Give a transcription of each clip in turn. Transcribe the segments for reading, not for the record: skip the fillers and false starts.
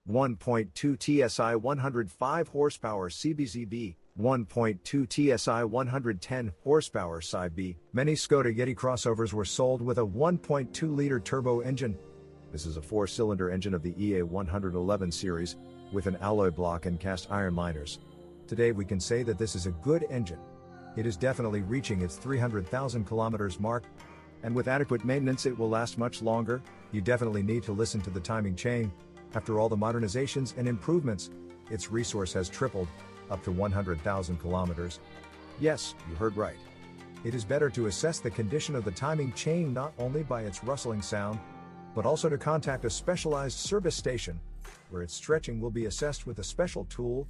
1.2 TSI 105 horsepower CBZB, 1.2 TSI 110 horsepower CYVB. Many Skoda Yeti crossovers were sold with a 1.2-liter turbo engine. This is a 4-cylinder engine of the EA 111 series, with an alloy block and cast iron liners. Today we can say that this is a good engine. It is definitely reaching its 300,000 kilometers mark, and with adequate maintenance it will last much longer. You definitely need to listen to the timing chain. After all the modernizations and improvements, its resource has tripled, up to 100,000 kilometers. Yes, you heard right. It is better to assess the condition of the timing chain not only by its rustling sound, but also to contact a specialized service station, where its stretching will be assessed with a special tool,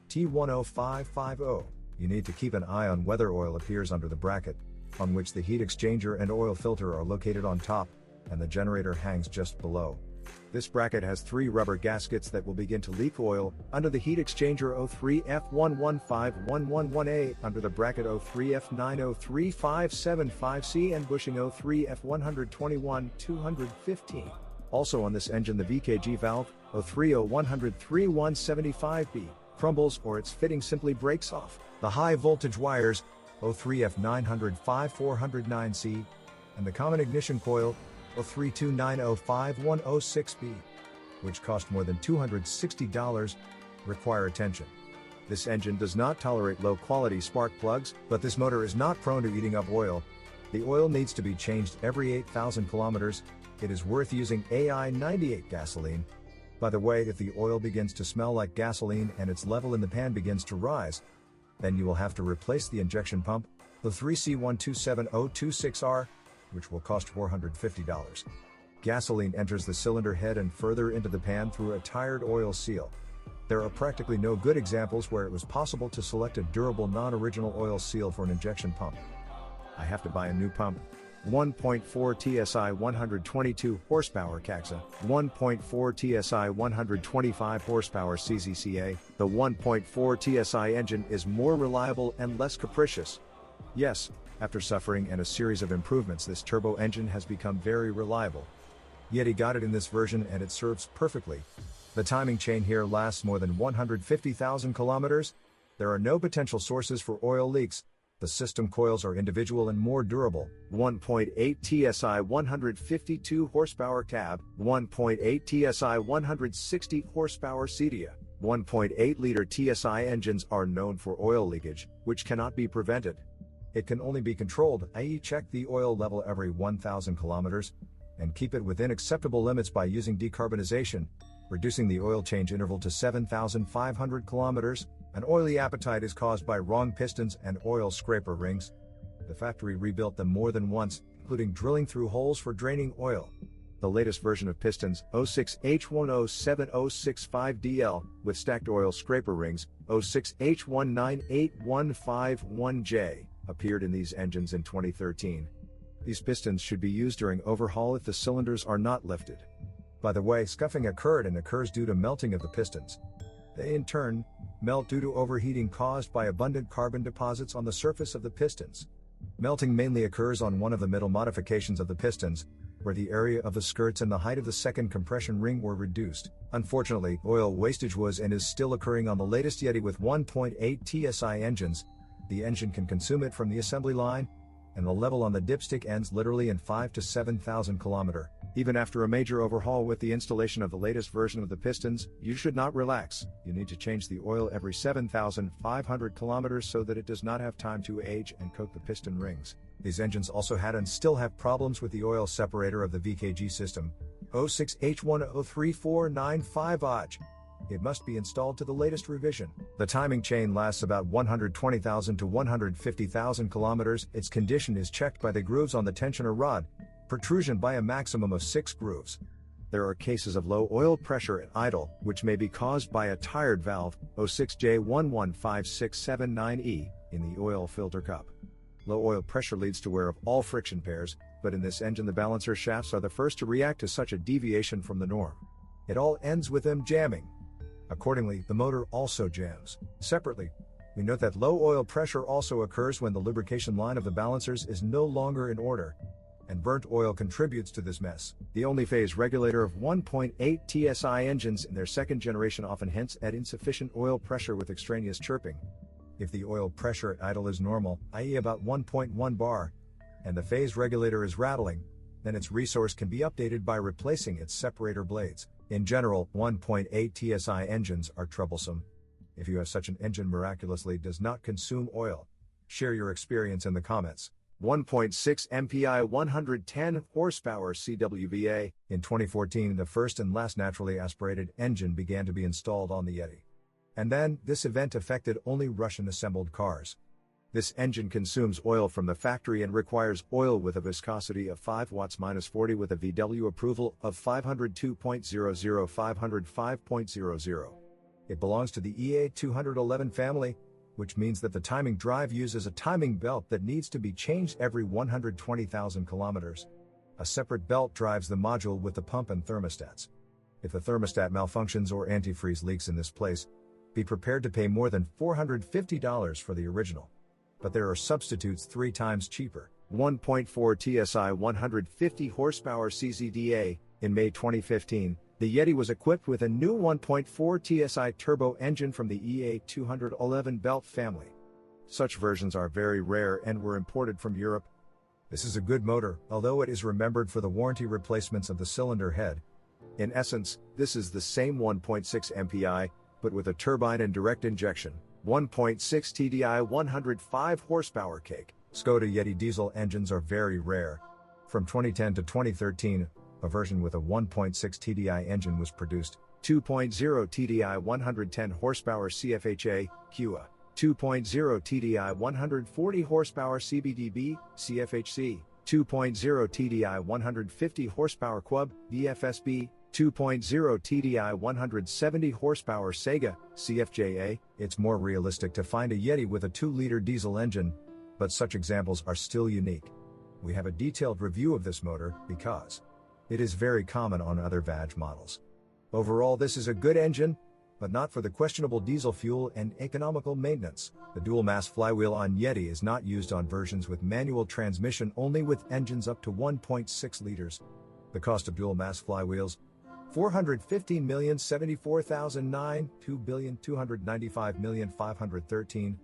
T10550. You need to keep an eye on whether oil appears under the bracket, on which the heat exchanger and oil filter are located on top, and the generator hangs just below. This bracket has 3 rubber gaskets that will begin to leak oil under the heat exchanger 03F115111A, under the bracket 03F903575C, and bushing 03F121215. Also on this engine the VKG valve, 0301003175B, crumbles or its fitting simply breaks off. The high voltage wires, 03F905409C, and the common ignition coil, 0329051006B, which cost more than $260, require attention. This engine does not tolerate low-quality spark plugs, but this motor is not prone to eating up oil. The oil needs to be changed every 8,000 kilometers. It is worth using AI98 gasoline. By the way, if the oil begins to smell like gasoline and its level in the pan begins to rise, then you will have to replace the injection pump, the 3C127026R, which will cost $450. Gasoline enters the cylinder head and further into the pan through a tired oil seal. There are practically no good examples where it was possible to select a durable non-original oil seal for an injection pump. I have to buy a new pump. 1.4 TSI 122 horsepower CAXA, 1.4 TSI 125 horsepower CZCA. The 1.4 TSI engine is more reliable and less capricious. Yes, after suffering and a series of improvements, this turbo engine has become very reliable. Yeti got it in this version and it serves perfectly. The timing chain here lasts more than 150,000 kilometers. There are no potential sources for oil leaks. The system coils are individual and more durable. 1.8 TSI 152 horsepower cab, 1.8 TSI 160 horsepower CDAA. 1.8-liter TSI engines are known for oil leakage, which cannot be prevented. It can only be controlled, i.e. check the oil level every 1,000 kilometers, and keep it within acceptable limits by using decarbonization, reducing the oil change interval to 7,500 kilometers. An oily appetite is caused by wrong pistons and oil scraper rings. The factory rebuilt them more than once, including drilling through holes for draining oil. The latest version of pistons, 06H107065DL, with stacked oil scraper rings, 06H198151J, appeared in these engines in 2013. These pistons should be used during overhaul if the cylinders are not lifted. By the way, scuffing occurs due to melting of the pistons. They in turn melt due to overheating caused by abundant carbon deposits on the surface of the pistons. Melting mainly occurs on one of the middle modifications of the pistons, where the area of the skirts and the height of the second compression ring were reduced. Unfortunately, oil wastage was and is still occurring on the latest Yeti with 1.8 TSI engines. The engine can consume it from the assembly line, and the level on the dipstick ends literally in 5 to 7,000 kilometers. Even after a major overhaul with the installation of the latest version of the pistons, you should not relax. You need to change the oil every 7,500 kilometers so that it does not have time to age and coat the piston rings. These engines also had and still have problems with the oil separator of the VKG system, 06H103495AJ. It must be installed to the latest revision. The timing chain lasts about 120,000 to 150,000 kilometers. Its condition is checked by the grooves on the tensioner rod, protrusion by a maximum of 6 grooves. There are cases of low oil pressure at idle, which may be caused by a tired valve, 06J115679E, in the oil filter cup. Low oil pressure leads to wear of all friction pairs, but in this engine the balancer shafts are the first to react to such a deviation from the norm. It all ends with them jamming. Accordingly, the motor also jams. Separately, we note that low oil pressure also occurs when the lubrication line of the balancers is no longer in order. and burnt oil contributes to this mess. The only phase regulator of 1.8 TSI engines in their second generation often hints at insufficient oil pressure with extraneous chirping. If the oil pressure at idle is normal, i.e. about 1.1 bar, and the phase regulator is rattling, then its resource can be updated by replacing its separator blades. In general, 1.8 TSI engines are troublesome. If you have such an engine miraculously does not consume oil, share your experience in the comments. 1.6 MPI 110 horsepower C.W.V.A. In 2014, the first and last naturally aspirated engine began to be installed on the Yeti. And then, this event affected only Russian-assembled cars. This engine consumes oil from the factory and requires oil with a viscosity of 5 watts-40 with a VW approval of 502.00 505.00. It belongs to the EA211 family, which means that the timing drive uses a timing belt that needs to be changed every 120,000 kilometers. A separate belt drives the module with the pump and thermostats. If the thermostat malfunctions or antifreeze leaks in this place, be prepared to pay more than $450 for the original. But there are substitutes 3 times cheaper. 1.4 TSI 150 horsepower CZDA. In May 2015, the Yeti was equipped with a new 1.4 TSI turbo engine from the EA211 belt family. Such versions are very rare and were imported from Europe. This is a good motor, although it is remembered for the warranty replacements of the cylinder head. In essence, this is the same 1.6 MPI, but with a turbine and direct injection. 1.6 TDI 105 horsepower CAYC. Skoda Yeti diesel engines are very rare. From 2010 to 2013, a version with a 1.6 TDI engine was produced. 2.0 TDI 110 horsepower CFHA, CUUA. 2.0 TDI 140 horsepower CBDB, CFHC. 2.0 TDI 150 horsepower CUUB, DFSB. 2.0 TDI 170 horsepower CEGA, CFJA. It's more realistic to find a Yeti with a 2-liter diesel engine, but such examples are still unique. We have a detailed review of this motor because it is very common on other VAG models. Overall, this is a good engine, but not for the questionable diesel fuel and economical maintenance. The dual-mass flywheel on Yeti is not used on versions with manual transmission, only with engines up to 1.6 liters. The cost of dual-mass flywheels: $415,074,009, $2,295,513,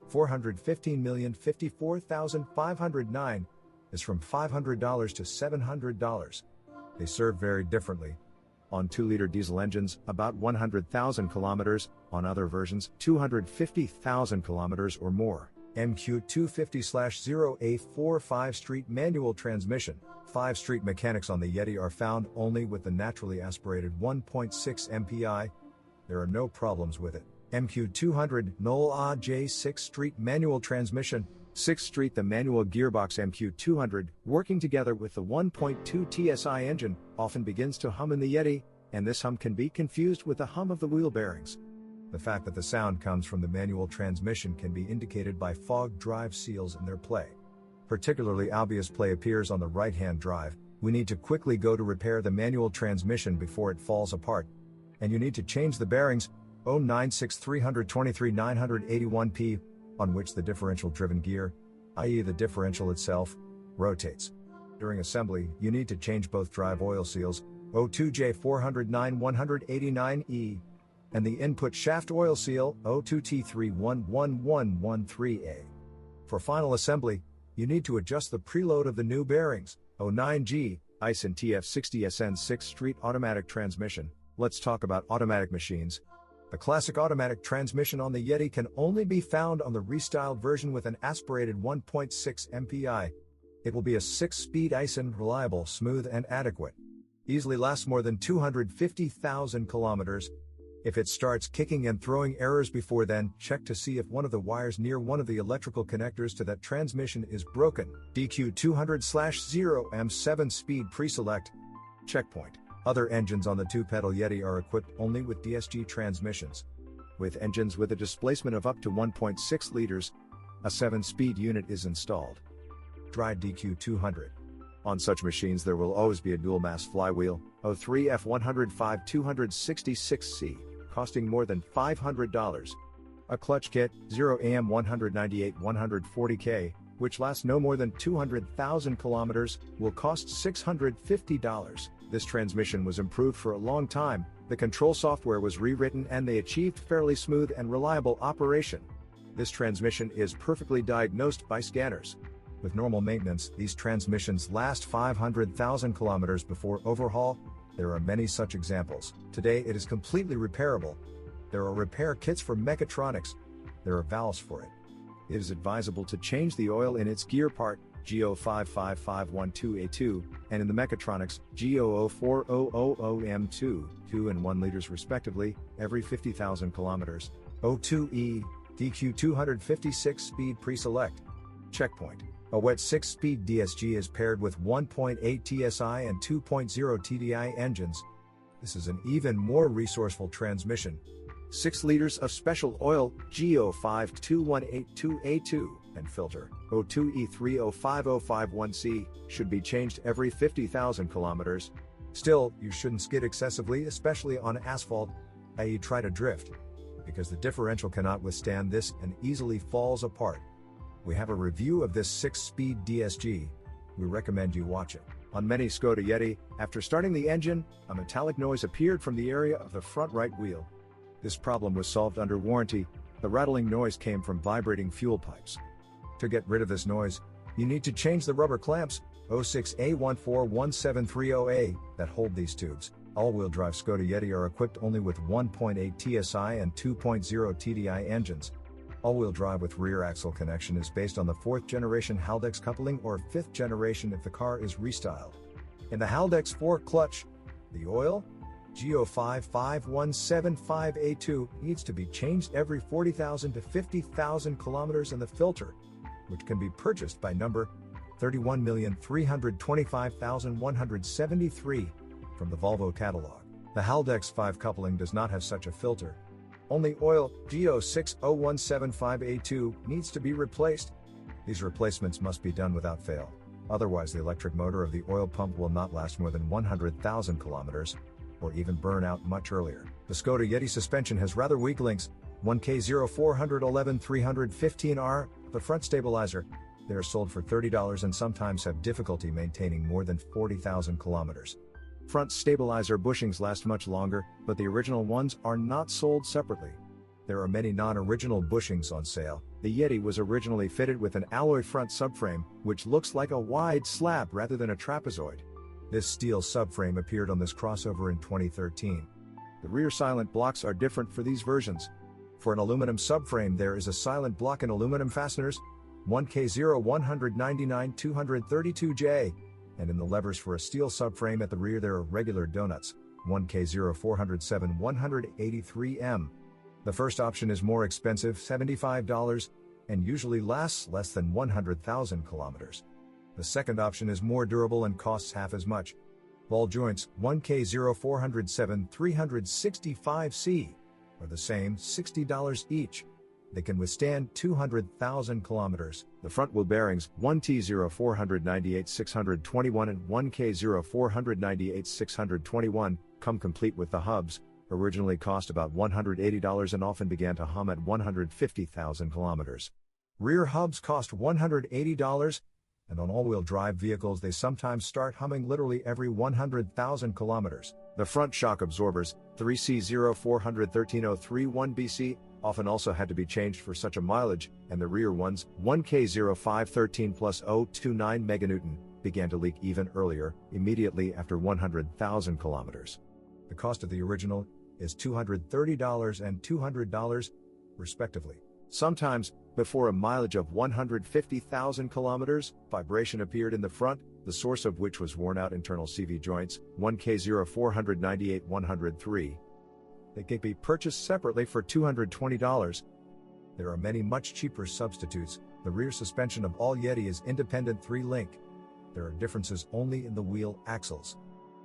$415,054,509 is from $500 to $700. They serve very differently. On 2-liter diesel engines, about 100,000 kilometers, on other versions, 250,000 kilometers or more. MQ250/0A4 5-street manual transmission. 5-street mechanics on the Yeti are found only with the naturally aspirated 1.6 MPI. There are no problems with it. MQ200 0A J6-street manual transmission. 6-street the manual gearbox MQ200, working together with the 1.2 TSI engine, often begins to hum in the Yeti, and this hum can be confused with the hum of the wheel bearings. The fact that the sound comes from the manual transmission can be indicated by fog drive seals in their play. Particularly obvious play appears on the right-hand drive. We need to quickly go to repair the manual transmission before it falls apart. And you need to change the bearings 096323-981P, on which the differential-driven gear, i.e. the differential itself, rotates. During assembly, you need to change both drive oil seals 02J409189E and the input shaft oil seal 02T311113A. For final assembly, you need to adjust the preload of the new bearings. 09G, Aisin TF60-SN 6-street automatic transmission. Let's talk about automatic machines. The classic automatic transmission on the Yeti can only be found on the restyled version with an aspirated 1.6 MPI. It will be a 6-speed Aisin, reliable, smooth and adequate. Easily lasts more than 250,000 kilometers. If it starts kicking and throwing errors before then, check to see if one of the wires near one of the electrical connectors to that transmission is broken. DQ200/0 M7-speed preselect. Checkpoint. Other engines on the 2-pedal Yeti are equipped only with DSG transmissions. With engines with a displacement of up to 1.6 liters, a 7-speed unit is installed. Dry DQ200. On such machines there will always be a dual-mass flywheel, 03F105 266C, costing more than $500. A clutch kit, 0AM 198 140K, which lasts no more than 200,000 kilometers, will cost $650. This transmission was improved for a long time, the control software was rewritten and they achieved fairly smooth and reliable operation. This transmission is perfectly diagnosed by scanners. With normal maintenance, these transmissions last 500,000 kilometers before overhaul. There are many such examples. Today it is completely repairable. There are repair kits for mechatronics. There are valves for it. It is advisable to change the oil in its gear part, G05512A2, and in the mechatronics, G00400M2, 2 and 1 liters respectively, every 50,000 kilometers. O2E, DQ256 speed preselect. Checkpoint. A wet 6-speed DSG is paired with 1.8 TSI and 2.0 TDI engines. This is an even more resourceful transmission. 6 liters of special oil, G0521882A2, and filter, O2E305051C, should be changed every 50,000 kilometers. Still, you shouldn't skid excessively, especially on asphalt, i.e. try to drift, because the differential cannot withstand this and easily falls apart. We have a review of this 6-speed DSG. We recommend you watch it. On many Skoda Yeti, after starting the engine, a metallic noise appeared from the area of the front right wheel. This problem was solved under warranty. The rattling noise came from vibrating fuel pipes. To get rid of this noise, you need to change the rubber clamps, 06A141730A, that hold these tubes. All-wheel drive Skoda Yeti are equipped only with 1.8 TSI and 2.0 TDI engines. All-wheel drive with rear axle connection is based on the 4th generation Haldex coupling or 5th generation if the car is restyled. In the Haldex 4 clutch, the oil, G0551755A2, needs to be changed every 40,000 to 50,000 kilometers, and the filter, which can be purchased by number 31,325,173 from the Volvo catalog. The Haldex 5 coupling does not have such a filter. Only oil, G0601755A2, needs to be replaced. These replacements must be done without fail. Otherwise the electric motor of the oil pump will not last more than 100,000 kilometers, or even burn out much earlier. The Skoda Yeti suspension has rather weak links, 1K0411-315R, the front stabilizer. They are sold for $30 and sometimes have difficulty maintaining more than 40,000 kilometers. Front stabilizer bushings last much longer, but the original ones are not sold separately. There are many non-original bushings on sale. The Yeti was originally fitted with an alloy front subframe, which looks like a wide slab rather than a trapezoid. This steel subframe appeared on this crossover in 2013. The rear silent blocks are different for these versions. For an aluminum subframe there is a silent block in aluminum fasteners, 1K0199232J, and in the levers for a steel subframe at the rear there are regular donuts, 1K0407-183M. The first option is more expensive, $75, and usually lasts less than 100,000 kilometers. The second option is more durable and costs half as much. Ball joints, 1K0407-365C, are the same, $60 each. They can withstand 200,000 kilometers. The front wheel bearings, 1T0498-621 and 1K0498-621, come complete with the hubs, originally cost about $180 and often began to hum at 150,000 kilometers. Rear hubs cost $180, and on all-wheel drive vehicles they sometimes start humming literally every 100,000 kilometers. The front shock absorbers, 3C0400-13031BC, often also had to be changed for such a mileage, and the rear ones, 1K0513+029 meganewton, began to leak even earlier, immediately after 100,000 kilometers. The cost of the original is $230 and $200, respectively. Sometimes, before a mileage of 150,000 kilometers, vibration appeared in the front, the source of which was worn out internal CV joints, 1K0498-103. They can be purchased separately for $220. There are many much cheaper substitutes. The rear suspension of all Yeti is independent 3-link. There are differences only in the wheel axles.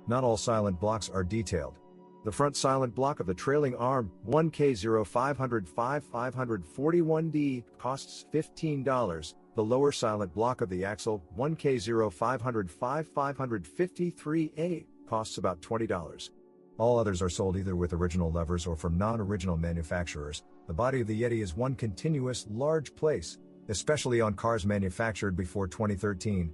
Not all silent blocks are detailed. The front silent block of the trailing arm, 1K0500-541D, costs $15. The lower silent block of the axle, 1K0500-553A, costs about $20. All others are sold either with original levers or from non-original manufacturers. The body of the Yeti is one continuous, large place. especially on cars manufactured before 2013.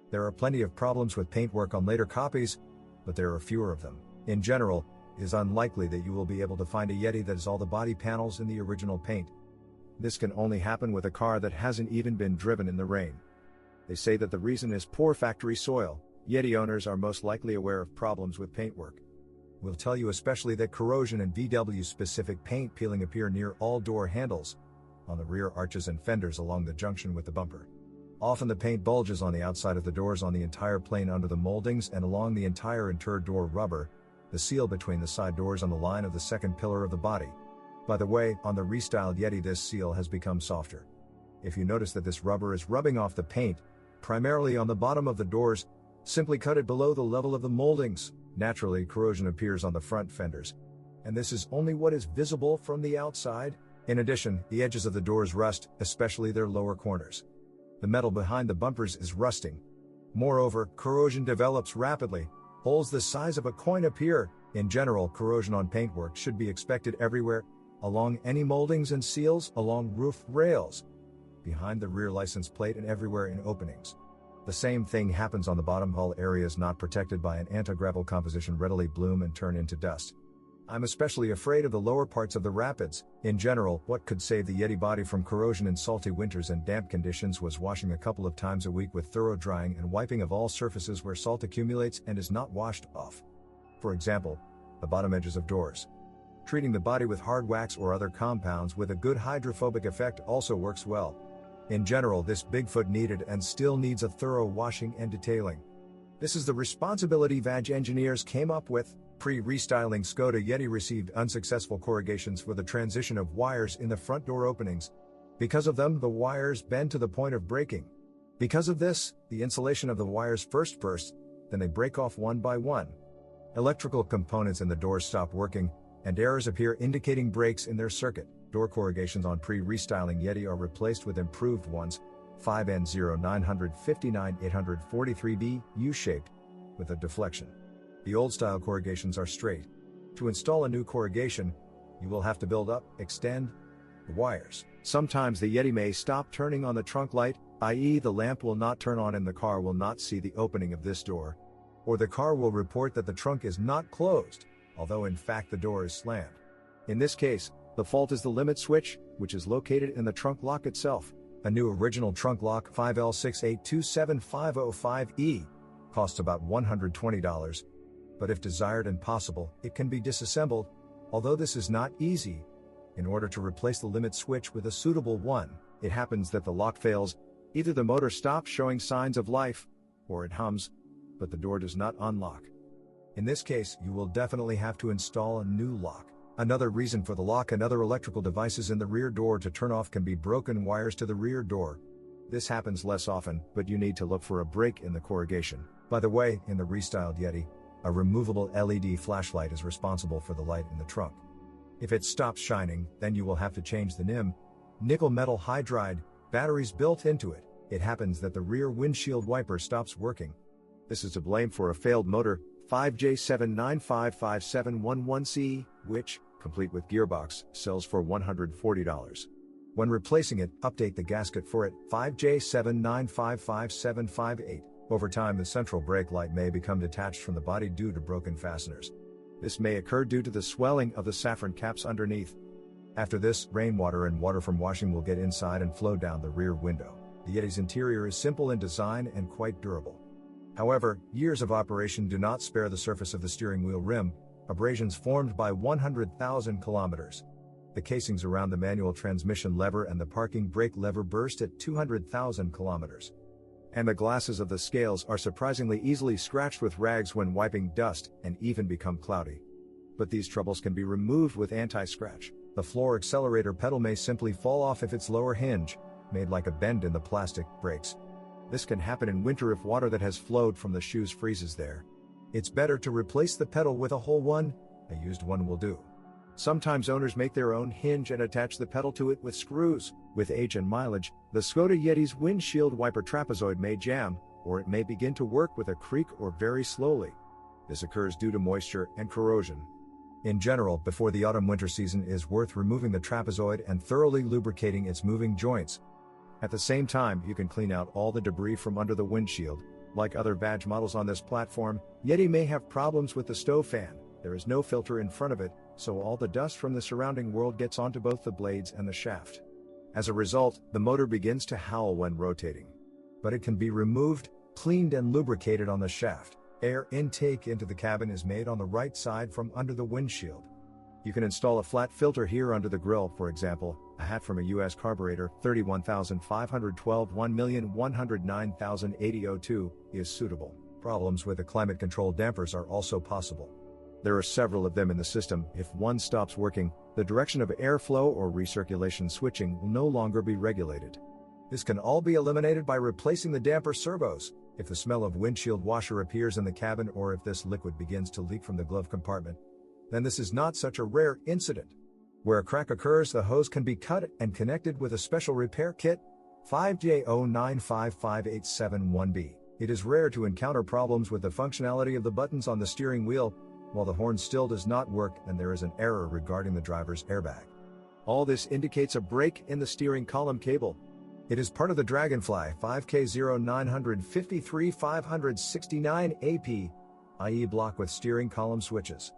There are plenty of problems with paintwork on later copies, but there are fewer of them. In general, it is unlikely that you will be able to find a Yeti that has all the body panels in the original paint. This can only happen with a car that hasn't even been driven in the rain. They say that the reason is poor factory soil. Yeti owners are most likely aware of problems with paintwork. We'll tell you especially that corrosion and VW-specific paint peeling appear near all door handles, on the rear arches and fenders along the junction with the bumper. Often the paint bulges on the outside of the doors on the entire plane under the moldings and along the entire interior door rubber, the seal between the side doors on the line of the second pillar of the body. By the way, on the restyled Yeti this seal has become softer. If you notice that this rubber is rubbing off the paint, primarily on the bottom of the doors, simply cut it below the level of the moldings. Naturally, corrosion appears on the front fenders, and this is only what is visible from the outside. In addition, the edges of the doors rust, especially their lower corners. The metal behind the bumpers is rusting. Moreover, corrosion develops rapidly. Holes the size of a coin appear. In general, corrosion on paintwork should be expected everywhere, along any moldings and seals, along roof rails, behind the rear license plate, and everywhere in openings. The same thing happens on the bottom hull. Areas not protected by an anti-gravel composition readily bloom and turn into dust. I'm especially afraid of the lower parts of the rapids. In general, what could save the Yeti body from corrosion in salty winters and damp conditions was washing a couple of times a week with thorough drying and wiping of all surfaces where salt accumulates and is not washed off. For example, the bottom edges of doors. Treating the body with hard wax or other compounds with a good hydrophobic effect also works well. In general, this Bigfoot needed and still needs a thorough washing and detailing. This is the responsibility VAG engineers came up with. Pre-restyling Skoda Yeti received unsuccessful corrugations for the transition of wires in the front door openings. Because of them, the wires bend to the point of breaking. Because of this, the insulation of the wires first bursts, then they break off one by one. Electrical components in the doors stop working, and errors appear indicating breaks in their circuit. Door corrugations on pre-restyling Yeti are replaced with improved ones, 5N0959-843B, U-shaped, with a deflection. The old-style corrugations are straight. To install a new corrugation, you will have to build up, extend the wires. Sometimes the Yeti may stop turning on the trunk light, i.e. the lamp will not turn on and the car will not see the opening of this door. Or the car will report that the trunk is not closed, although in fact the door is slammed. In this case, the fault is the limit switch, which is located in the trunk lock itself. A new original trunk lock 5L6827505E costs about $120. But if desired and possible, it can be disassembled, although this is not easy. In order to replace the limit switch with a suitable one, it happens that the lock fails. Either the motor stops showing signs of life, or it hums, but the door does not unlock. In this case, you will definitely have to install a new lock. Another reason for the lock and other electrical devices in the rear door to turn off can be broken wires to the rear door. This happens less often, but you need to look for a break in the corrugation. By the way, in the restyled Yeti, a removable LED flashlight is responsible for the light in the trunk. If it stops shining, then you will have to change the nickel metal hydride batteries built into it. It happens that the rear windshield wiper stops working. This is to blame for a failed motor, 5J79555711C, which, complete with gearbox, sells for $140. When replacing it, update the gasket for it, 5J79555758. Over time, the central brake light may become detached from the body due to broken fasteners. This may occur due to the swelling of the saffron caps underneath. After this, rainwater and water from washing will get inside and flow down the rear window. The Yeti's interior is simple in design and quite durable. However, years of operation do not spare the surface of the steering wheel rim, abrasions formed by 100,000 kilometers. The casings around the manual transmission lever and the parking brake lever burst at 200,000 kilometers. And the glasses of the scales are surprisingly easily scratched with rags when wiping dust and even become cloudy. But these troubles can be removed with anti-scratch. The floor accelerator pedal may simply fall off if its lower hinge, made like a bend in the plastic, breaks. This can happen in winter if water that has flowed from the shoes freezes there. It's better to replace the pedal with a whole one. A used one will do. Sometimes owners make their own hinge and attach the pedal to it with screws. With age and mileage, the Skoda Yeti's windshield wiper trapezoid may jam, or it may begin to work with a creak or very slowly. This occurs due to moisture and corrosion. In general, before the autumn-winter season, it is worth removing the trapezoid and thoroughly lubricating its moving joints. At the same time, you can clean out all the debris from under the windshield. Like other badge models on this platform, Yeti may have problems with the stove fan. There is no filter in front of it, so all the dust from the surrounding world gets onto both the blades and the shaft. As a result, the motor begins to howl when rotating. But it can be removed, cleaned and lubricated on the shaft. Air intake into the cabin is made on the right side from under the windshield. You can install a flat filter here under the grille, for example. A hat from a US carburetor, 31,512 1,109,080 is suitable. Problems with the climate-controlled dampers are also possible. There are several of them in the system. If one stops working, the direction of airflow or recirculation switching will no longer be regulated. This can all be eliminated by replacing the damper servos. If the smell of windshield washer appears in the cabin, or if this liquid begins to leak from the glove compartment, then this is not such a rare incident. Where a crack occurs, the hose can be cut and connected with a special repair kit, 5J09555871B. It is rare to encounter problems with the functionality of the buttons on the steering wheel. While the horn still does not work, and there is an error regarding the driver's airbag. All this indicates a break in the steering column cable. It is part of the Dragonfly 5K0953-569AP, i.e. block with steering column switches.